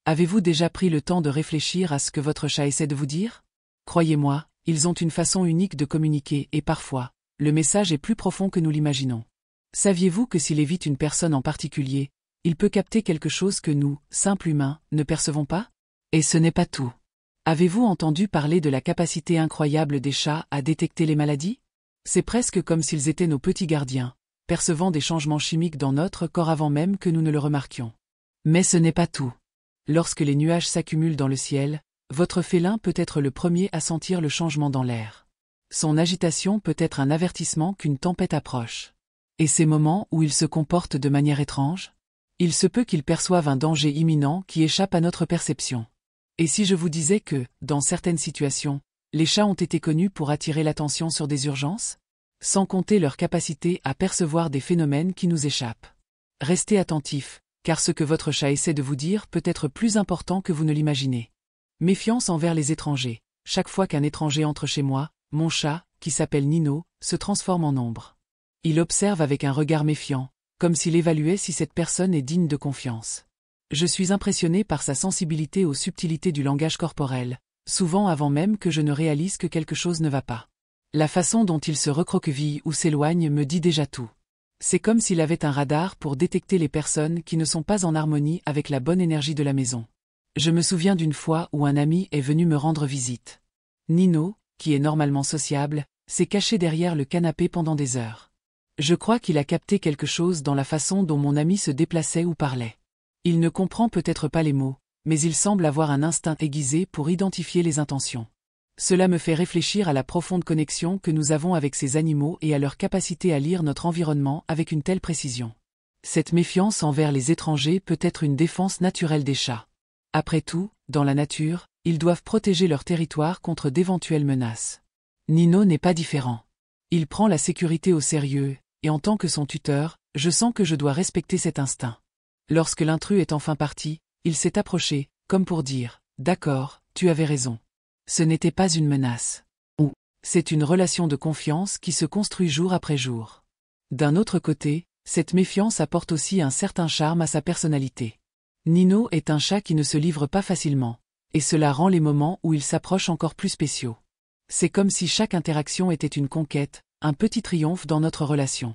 Avez-vous déjà pris le temps de réfléchir à ce que votre chat essaie de vous dire? Croyez-moi, ils ont une façon unique de communiquer et parfois, le message est plus profond que nous l'imaginons. Saviez-vous que s'il évite une personne en particulier, il peut capter quelque chose que nous, simples humains, ne percevons pas? Et ce n'est pas tout. Avez-vous entendu parler de la capacité incroyable des chats à détecter les maladies? C'est presque comme s'ils étaient nos petits gardiens, percevant des changements chimiques dans notre corps avant même que nous ne le remarquions. Mais ce n'est pas tout. Lorsque les nuages s'accumulent dans le ciel, votre félin peut être le premier à sentir le changement dans l'air. Son agitation peut être un avertissement qu'une tempête approche. Et ces moments où il se comporte de manière étrange? Il se peut qu'il perçoive un danger imminent qui échappe à notre perception. Et si je vous disais que, dans certaines situations, les chats ont été connus pour attirer l'attention sur des urgences? Sans compter leur capacité à percevoir des phénomènes qui nous échappent. Restez attentifs, car ce que votre chat essaie de vous dire peut être plus important que vous ne l'imaginez. Méfiance envers les étrangers. Chaque fois qu'un étranger entre chez moi, mon chat, qui s'appelle Nino, se transforme en ombre. Il observe avec un regard méfiant, comme s'il évaluait si cette personne est digne de confiance. Je suis impressionné par sa sensibilité aux subtilités du langage corporel, souvent avant même que je ne réalise que quelque chose ne va pas. La façon dont il se recroqueville ou s'éloigne me dit déjà tout. C'est comme s'il avait un radar pour détecter les personnes qui ne sont pas en harmonie avec la bonne énergie de la maison. Je me souviens d'une fois où un ami est venu me rendre visite. Nino, qui est normalement sociable, s'est caché derrière le canapé pendant des heures. Je crois qu'il a capté quelque chose dans la façon dont mon ami se déplaçait ou parlait. Il ne comprend peut-être pas les mots, mais il semble avoir un instinct aiguisé pour identifier les intentions. Cela me fait réfléchir à la profonde connexion que nous avons avec ces animaux et à leur capacité à lire notre environnement avec une telle précision. Cette méfiance envers les étrangers peut être une défense naturelle des chats. Après tout, dans la nature, ils doivent protéger leur territoire contre d'éventuelles menaces. Nino n'est pas différent. Il prend la sécurité au sérieux, et en tant que son tuteur, je sens que je dois respecter cet instinct. Lorsque l'intrus est enfin parti, il s'est approché, comme pour dire « D'accord, tu avais raison ». Ce n'était pas une menace. C'est une relation de confiance qui se construit jour après jour. D'un autre côté, cette méfiance apporte aussi un certain charme à sa personnalité. Nino est un chat qui ne se livre pas facilement, et cela rend les moments où il s'approche encore plus spéciaux. C'est comme si chaque interaction était une conquête, un petit triomphe dans notre relation.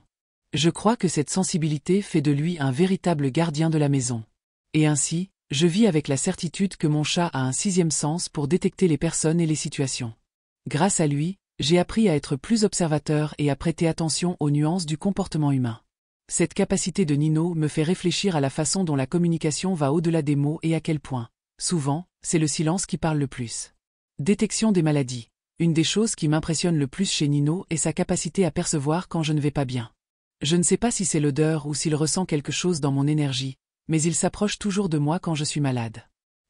Je crois que cette sensibilité fait de lui un véritable gardien de la maison. Et ainsi, je vis avec la certitude que mon chat a un sixième sens pour détecter les personnes et les situations. Grâce à lui, j'ai appris à être plus observateur et à prêter attention aux nuances du comportement humain. Cette capacité de Nino me fait réfléchir à la façon dont la communication va au-delà des mots et à quel point, souvent, c'est le silence qui parle le plus. Détection des maladies. Une des choses qui m'impressionne le plus chez Nino est sa capacité à percevoir quand je ne vais pas bien. Je ne sais pas si c'est l'odeur ou s'il ressent quelque chose dans mon énergie, mais il s'approche toujours de moi quand je suis malade.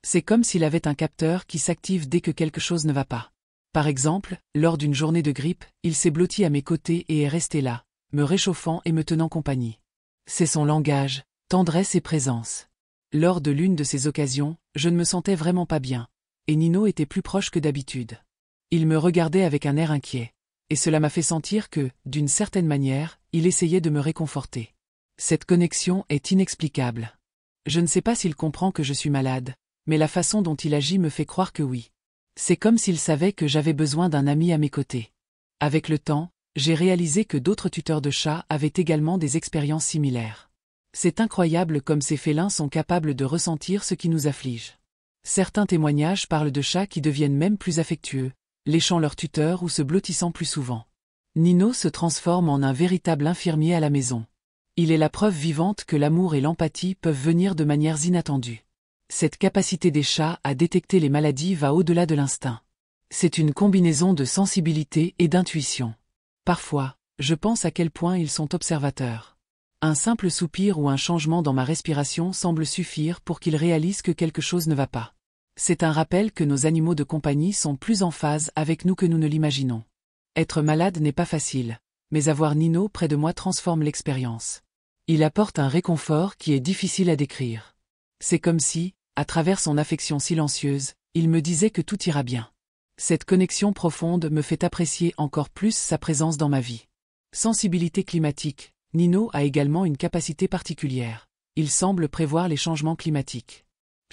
C'est comme s'il avait un capteur qui s'active dès que quelque chose ne va pas. Par exemple, lors d'une journée de grippe, il s'est blotti à mes côtés et est resté là, me réchauffant et me tenant compagnie. C'est son langage, tendresse et présence. Lors de l'une de ces occasions, je ne me sentais vraiment pas bien, et Nino était plus proche que d'habitude. Il me regardait avec un air inquiet, et cela m'a fait sentir que, d'une certaine manière, il essayait de me réconforter. Cette connexion est inexplicable. Je ne sais pas s'il comprend que je suis malade, mais la façon dont il agit me fait croire que oui. C'est comme s'il savait que j'avais besoin d'un ami à mes côtés. Avec le temps, j'ai réalisé que d'autres tuteurs de chats avaient également des expériences similaires. C'est incroyable comme ces félins sont capables de ressentir ce qui nous afflige. Certains témoignages parlent de chats qui deviennent même plus affectueux, léchant leur tuteur ou se blottissant plus souvent. Nino se transforme en un véritable infirmier à la maison. Il est la preuve vivante que l'amour et l'empathie peuvent venir de manières inattendues. Cette capacité des chats à détecter les maladies va au-delà de l'instinct. C'est une combinaison de sensibilité et d'intuition. Parfois, je pense à quel point ils sont observateurs. Un simple soupir ou un changement dans ma respiration semble suffire pour qu'ils réalisent que quelque chose ne va pas. C'est un rappel que nos animaux de compagnie sont plus en phase avec nous que nous ne l'imaginons. Être malade n'est pas facile, mais avoir Nino près de moi transforme l'expérience. Il apporte un réconfort qui est difficile à décrire. C'est comme si, à travers son affection silencieuse, il me disait que tout ira bien. Cette connexion profonde me fait apprécier encore plus sa présence dans ma vie. Sensibilité climatique. Nino a également une capacité particulière. Il semble prévoir les changements climatiques.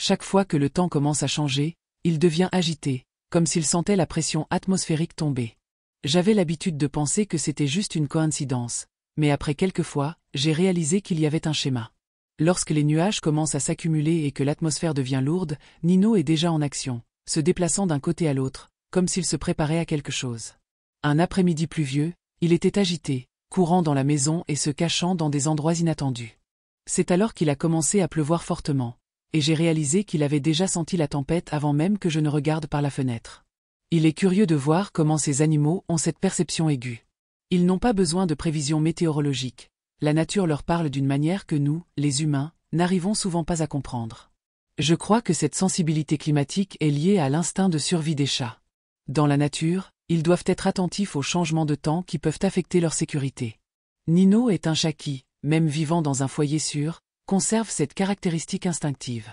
Chaque fois que le temps commence à changer, il devient agité, comme s'il sentait la pression atmosphérique tomber. J'avais l'habitude de penser que c'était juste une coïncidence, mais après quelques fois, j'ai réalisé qu'il y avait un schéma. Lorsque les nuages commencent à s'accumuler et que l'atmosphère devient lourde, Nino est déjà en action, se déplaçant d'un côté à l'autre, comme s'il se préparait à quelque chose. Un après-midi pluvieux, il était agité, courant dans la maison et se cachant dans des endroits inattendus. C'est alors qu'il a commencé à pleuvoir fortement, et j'ai réalisé qu'il avait déjà senti la tempête avant même que je ne regarde par la fenêtre. Il est curieux de voir comment ces animaux ont cette perception aiguë. Ils n'ont pas besoin de prévisions météorologiques. La nature leur parle d'une manière que nous, les humains, n'arrivons souvent pas à comprendre. Je crois que cette sensibilité climatique est liée à l'instinct de survie des chats. Dans la nature, ils doivent être attentifs aux changements de temps qui peuvent affecter leur sécurité. Nino est un chat qui, même vivant dans un foyer sûr, conserve cette caractéristique instinctive.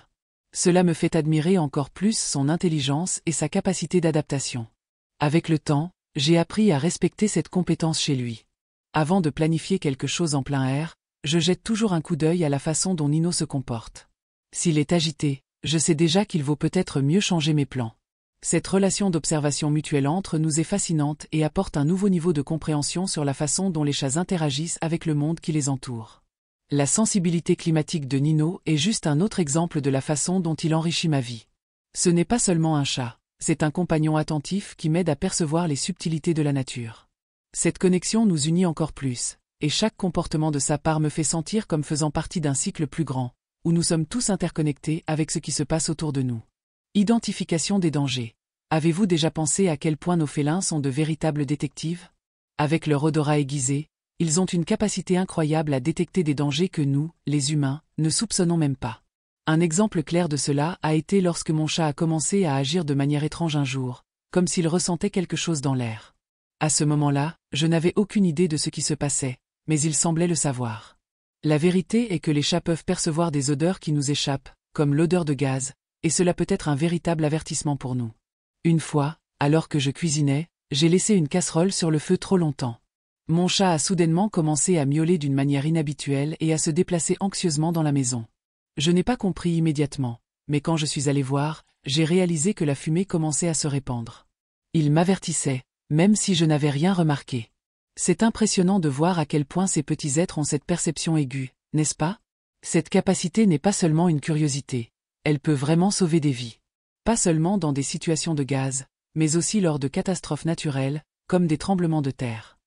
Cela me fait admirer encore plus son intelligence et sa capacité d'adaptation. Avec le temps, j'ai appris à respecter cette compétence chez lui. Avant de planifier quelque chose en plein air, je jette toujours un coup d'œil à la façon dont Nino se comporte. S'il est agité, je sais déjà qu'il vaut peut-être mieux changer mes plans. Cette relation d'observation mutuelle entre nous est fascinante et apporte un nouveau niveau de compréhension sur la façon dont les chats interagissent avec le monde qui les entoure. La sensibilité climatique de Nino est juste un autre exemple de la façon dont il enrichit ma vie. Ce n'est pas seulement un chat, c'est un compagnon attentif qui m'aide à percevoir les subtilités de la nature. Cette connexion nous unit encore plus, et chaque comportement de sa part me fait sentir comme faisant partie d'un cycle plus grand, où nous sommes tous interconnectés avec ce qui se passe autour de nous. Identification des dangers. Avez-vous déjà pensé à quel point nos félins sont de véritables détectives? Avec leur odorat aiguisé, ils ont une capacité incroyable à détecter des dangers que nous, les humains, ne soupçonnons même pas. Un exemple clair de cela a été lorsque mon chat a commencé à agir de manière étrange un jour, comme s'il ressentait quelque chose dans l'air. À ce moment-là, je n'avais aucune idée de ce qui se passait, mais il semblait le savoir. La vérité est que les chats peuvent percevoir des odeurs qui nous échappent, comme l'odeur de gaz, et cela peut être un véritable avertissement pour nous. Une fois, alors que je cuisinais, j'ai laissé une casserole sur le feu trop longtemps. Mon chat a soudainement commencé à miauler d'une manière inhabituelle et à se déplacer anxieusement dans la maison. Je n'ai pas compris immédiatement, mais quand je suis allé voir, j'ai réalisé que la fumée commençait à se répandre. Il m'avertissait, même si je n'avais rien remarqué. C'est impressionnant de voir à quel point ces petits êtres ont cette perception aiguë, n'est-ce pas? Cette capacité n'est pas seulement une curiosité, elle peut vraiment sauver des vies. Pas seulement dans des situations de gaz, mais aussi lors de catastrophes naturelles, comme des tremblements de terre.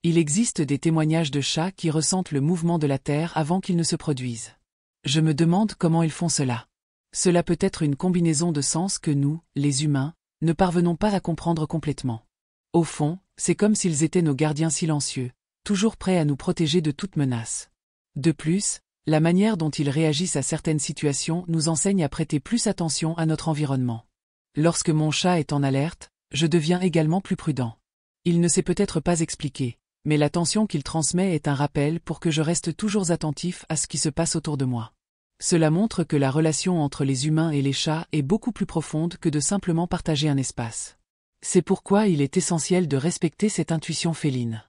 Il existe des témoignages de chats qui ressentent le mouvement de la terre avant qu'il ne se produise. Je me demande comment ils font cela. Cela peut être une combinaison de sens que nous, les humains, ne parvenons pas à comprendre complètement. Au fond, c'est comme s'ils étaient nos gardiens silencieux, toujours prêts à nous protéger de toute menace. De plus, la manière dont ils réagissent à certaines situations nous enseigne à prêter plus attention à notre environnement. Lorsque mon chat est en alerte, je deviens également plus prudent. Il ne sait peut-être pas expliquer, mais l'attention qu'il transmet est un rappel pour que je reste toujours attentif à ce qui se passe autour de moi. Cela montre que la relation entre les humains et les chats est beaucoup plus profonde que de simplement partager un espace. C'est pourquoi il est essentiel de respecter cette intuition féline.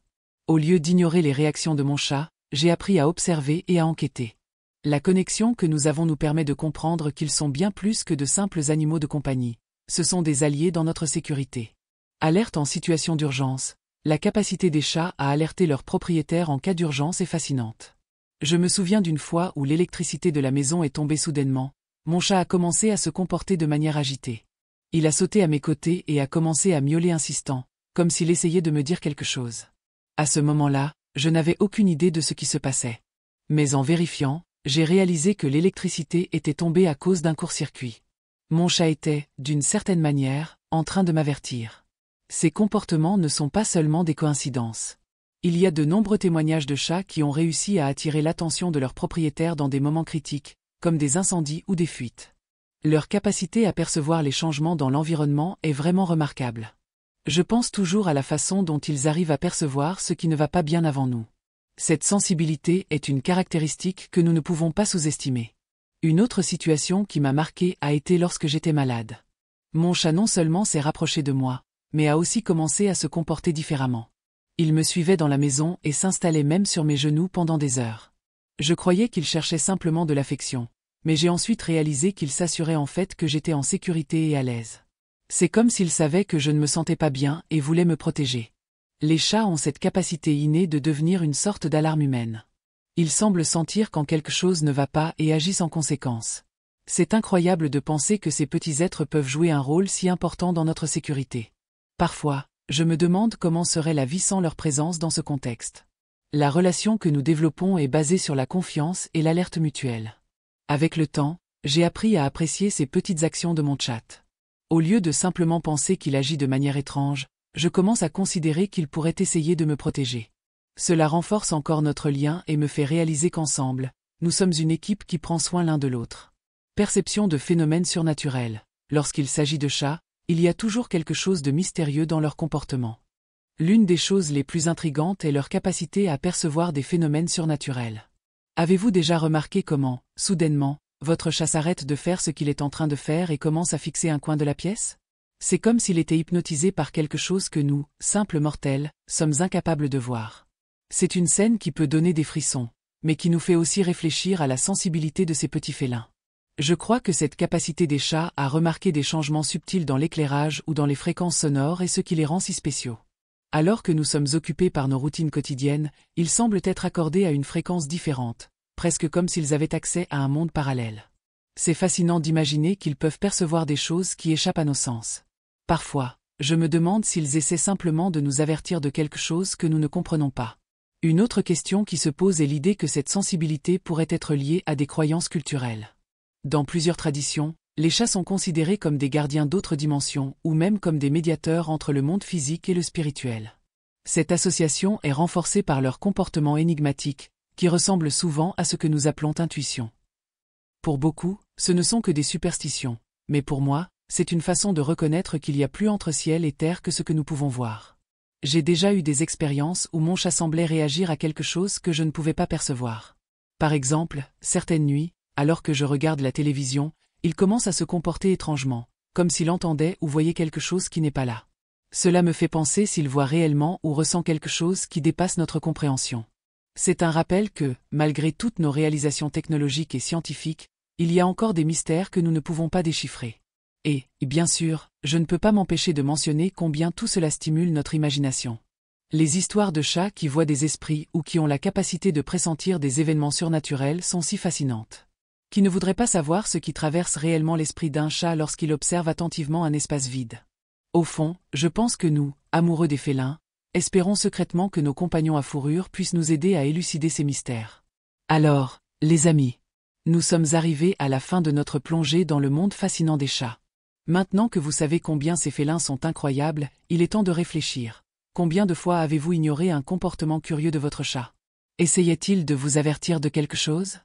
Au lieu d'ignorer les réactions de mon chat, j'ai appris à observer et à enquêter. La connexion que nous avons nous permet de comprendre qu'ils sont bien plus que de simples animaux de compagnie. Ce sont des alliés dans notre sécurité. Alerte en situation d'urgence, la capacité des chats à alerter leurs propriétaires en cas d'urgence est fascinante. Je me souviens d'une fois où l'électricité de la maison est tombée soudainement, mon chat a commencé à se comporter de manière agitée. Il a sauté à mes côtés et a commencé à miauler insistant, comme s'il essayait de me dire quelque chose. À ce moment-là, je n'avais aucune idée de ce qui se passait. Mais en vérifiant, j'ai réalisé que l'électricité était tombée à cause d'un court-circuit. Mon chat était, d'une certaine manière, en train de m'avertir. Ces comportements ne sont pas seulement des coïncidences. Il y a de nombreux témoignages de chats qui ont réussi à attirer l'attention de leurs propriétaires dans des moments critiques, comme des incendies ou des fuites. Leur capacité à percevoir les changements dans l'environnement est vraiment remarquable. Je pense toujours à la façon dont ils arrivent à percevoir ce qui ne va pas bien avant nous. Cette sensibilité est une caractéristique que nous ne pouvons pas sous-estimer. Une autre situation qui m'a marqué a été lorsque j'étais malade. Mon chat non seulement s'est rapproché de moi, mais a aussi commencé à se comporter différemment. Il me suivait dans la maison et s'installait même sur mes genoux pendant des heures. Je croyais qu'il cherchait simplement de l'affection, Mais j'ai ensuite réalisé qu'il s'assurait en fait que j'étais en sécurité et à l'aise. C'est comme s'il savait que je ne me sentais pas bien et voulait me protéger. Les chats ont cette capacité innée de devenir une sorte d'alarme humaine. Ils semblent sentir quand quelque chose ne va pas et agissent en conséquence. C'est incroyable de penser que ces petits êtres peuvent jouer un rôle si important dans notre sécurité. Parfois, je me demande comment serait la vie sans leur présence dans ce contexte. La relation que nous développons est basée sur la confiance et l'alerte mutuelle. Avec le temps, j'ai appris à apprécier ces petites actions de mon chat. Au lieu de simplement penser qu'il agit de manière étrange, je commence à considérer qu'il pourrait essayer de me protéger. Cela renforce encore notre lien et me fait réaliser qu'ensemble, nous sommes une équipe qui prend soin l'un de l'autre. Perception de phénomènes surnaturels. Lorsqu'il s'agit de chats, il y a toujours quelque chose de mystérieux dans leur comportement. L'une des choses les plus intrigantes est leur capacité à percevoir des phénomènes surnaturels. Avez-vous déjà remarqué comment, soudainement, votre chat s'arrête de faire ce qu'il est en train de faire et commence à fixer un coin de la pièce? C'est comme s'il était hypnotisé par quelque chose que nous, simples mortels, sommes incapables de voir. C'est une scène qui peut donner des frissons, mais qui nous fait aussi réfléchir à la sensibilité de ces petits félins. Je crois que cette capacité des chats à remarquer des changements subtils dans l'éclairage ou dans les fréquences sonores est ce qui les rend si spéciaux. Alors que nous sommes occupés par nos routines quotidiennes, ils semblent être accordés à une fréquence différente, presque comme s'ils avaient accès à un monde parallèle. C'est fascinant d'imaginer qu'ils peuvent percevoir des choses qui échappent à nos sens. Parfois, je me demande s'ils essaient simplement de nous avertir de quelque chose que nous ne comprenons pas. Une autre question qui se pose est l'idée que cette sensibilité pourrait être liée à des croyances culturelles. Dans plusieurs traditions, les chats sont considérés comme des gardiens d'autres dimensions ou même comme des médiateurs entre le monde physique et le spirituel. Cette association est renforcée par leur comportement énigmatique, qui ressemble souvent à ce que nous appelons intuition. Pour beaucoup, ce ne sont que des superstitions, mais pour moi, c'est une façon de reconnaître qu'il y a plus entre ciel et terre que ce que nous pouvons voir. J'ai déjà eu des expériences où mon chat semblait réagir à quelque chose que je ne pouvais pas percevoir. Par exemple, certaines nuits, alors que je regarde la télévision, il commence à se comporter étrangement, comme s'il entendait ou voyait quelque chose qui n'est pas là. Cela me fait penser s'il voit réellement ou ressent quelque chose qui dépasse notre compréhension. C'est un rappel que, malgré toutes nos réalisations technologiques et scientifiques, il y a encore des mystères que nous ne pouvons pas déchiffrer. Et, bien sûr, je ne peux pas m'empêcher de mentionner combien tout cela stimule notre imagination. Les histoires de chats qui voient des esprits ou qui ont la capacité de pressentir des événements surnaturels sont si fascinantes. Qui ne voudrait pas savoir ce qui traverse réellement l'esprit d'un chat lorsqu'il observe attentivement un espace vide? Au fond, je pense que nous, amoureux des félins, espérons secrètement que nos compagnons à fourrure puissent nous aider à élucider ces mystères. Alors, les amis, nous sommes arrivés à la fin de notre plongée dans le monde fascinant des chats. Maintenant que vous savez combien ces félins sont incroyables, il est temps de réfléchir. Combien de fois avez-vous ignoré un comportement curieux de votre chat? Essayait-il de vous avertir de quelque chose?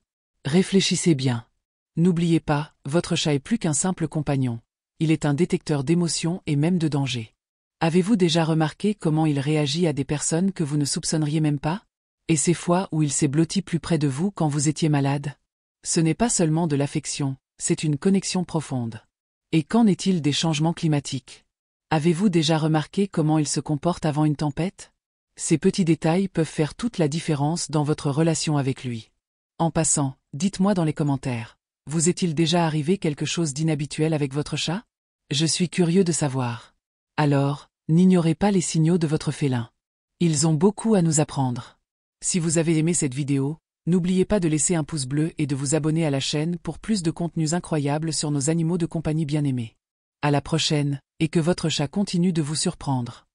Réfléchissez bien. N'oubliez pas, votre chat est plus qu'un simple compagnon. Il est un détecteur d'émotions et même de danger. Avez-vous déjà remarqué comment il réagit à des personnes que vous ne soupçonneriez même pas? Et ces fois où il s'est blotti plus près de vous quand vous étiez malade? Ce n'est pas seulement de l'affection, c'est une connexion profonde. Et qu'en est-il des changements climatiques? Avez-vous déjà remarqué comment il se comporte avant une tempête? Ces petits détails peuvent faire toute la différence dans votre relation avec lui. En passant, dites-moi dans les commentaires, vous est-il déjà arrivé quelque chose d'inhabituel avec votre chat? Je suis curieux de savoir. Alors, n'ignorez pas les signaux de votre félin. Ils ont beaucoup à nous apprendre. Si vous avez aimé cette vidéo, n'oubliez pas de laisser un pouce bleu et de vous abonner à la chaîne pour plus de contenus incroyables sur nos animaux de compagnie bien-aimés. À la prochaine, et que votre chat continue de vous surprendre.